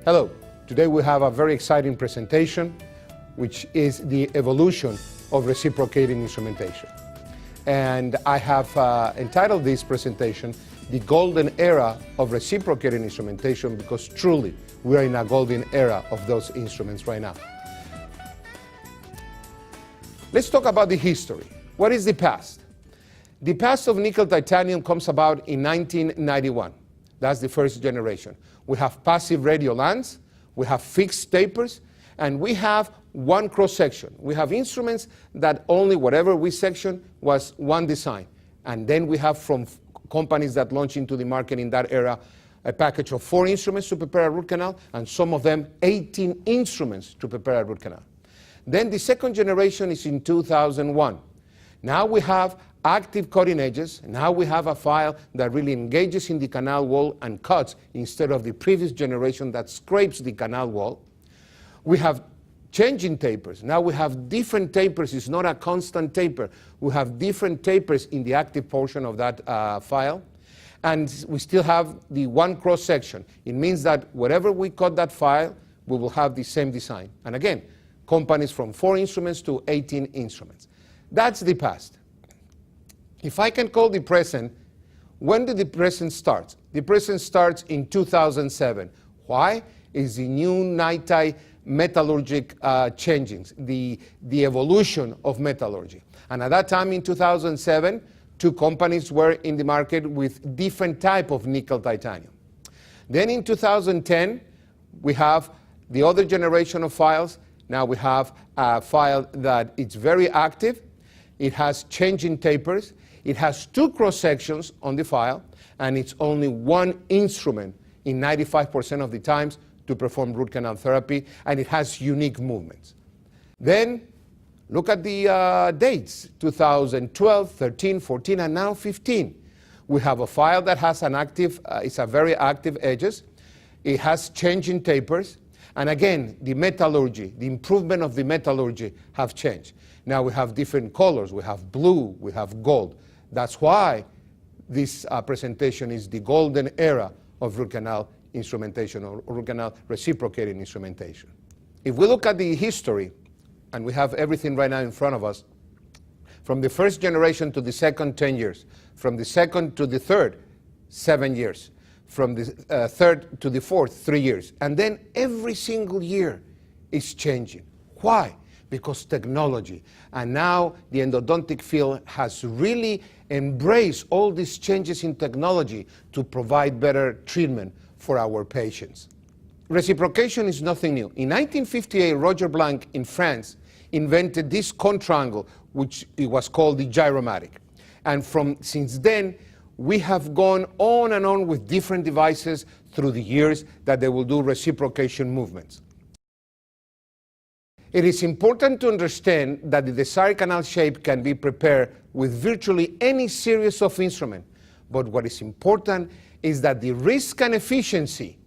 Hello, today we have a very exciting presentation, which is the evolution of reciprocating instrumentation. And I have entitled this presentation, The Golden Era of Reciprocating Instrumentation, because truly we are in a golden era of those instruments right now. Let's talk about the history. What is the past? The past of nickel titanium comes about in 1991. That's the first generation. We have passive radial lands, we have fixed tapers, and we have one cross-section. We have instruments that only whatever we section was one design. And then we have from companies that launched into the market in that era a package of 4 instruments to prepare a root canal, and some of them 18 instruments to prepare a root canal. Then the second generation is in 2001. Now we have active cutting edges. Now we have a file that really engages in the canal wall and cuts instead of the previous generation that scrapes the canal wall. We have changing tapers. Now we have different tapers. It's not a constant taper. We have different tapers in the active portion of that file. And we still have the one cross section. It means that wherever we cut that file, we will have the same design. And again, companies from 4 instruments to 18 instruments. That's the past. If I can call the present, when did the present start? The present starts in 2007. Why? Is the new nighttime metallurgic changings, the evolution of metallurgy. And at that time in 2007, 2 companies were in the market with different type of nickel titanium. Then in 2010, we have the other generation of files. Now we have a file that it's very active. It has changing tapers. It has 2 cross-sections on the file, and it's only one instrument in 95% of the times to perform root canal therapy, and it has unique movements. Then look at the dates, 2012, 13, 14, and now 15. We have a file that has an active, it's a very active edges. It has changing tapers. And again, the metallurgy, the improvement of the metallurgy have changed. Now we have different colors. We have blue, we have gold. That's why this presentation is the golden era of root canal instrumentation, or root canal reciprocating instrumentation. If we look at the history, and we have everything right now in front of us, from the first generation to the second, 10 years. From the second to the third, 7 years. From the third to the fourth, 3 years. And then every single year is changing. Why? Because technology. And now the endodontic field has really embraced all these changes in technology to provide better treatment for our patients. Reciprocation is nothing new. In 1958, Roger Blanc in France invented this contriangle, which it was called the gyromatic. And since then, we have gone on and on with different devices through the years that they will do reciprocation movements. It is important to understand that the desired canal shape can be prepared with virtually any series of instruments. But what is important is that the risk and efficiency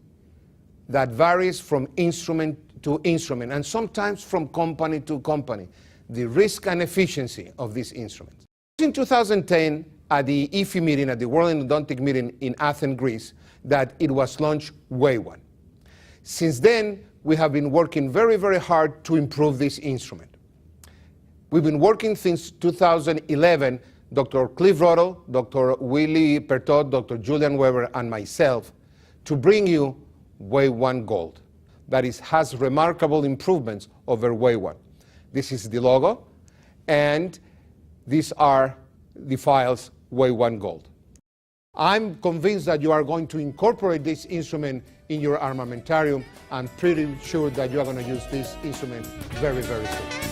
that varies from instrument to instrument, and sometimes from company to company, the risk and efficiency of these instruments. In 2010, at the IFI meeting, at the World Endodontic meeting in Athens, Greece, that it was launched WaveOne. Since then, we have been working very, very hard to improve this instrument. We've been working since 2011, Dr. Cliff Roddle, Dr. Willie Pertot, Dr. Julian Weber, and myself, to bring you WaveOne Gold. That has remarkable improvements over WaveOne. This is the logo, and these are the files WaveOne Gold. I'm convinced that you are going to incorporate this instrument in your armamentarium. I'm pretty sure that you are going to use this instrument very, very soon.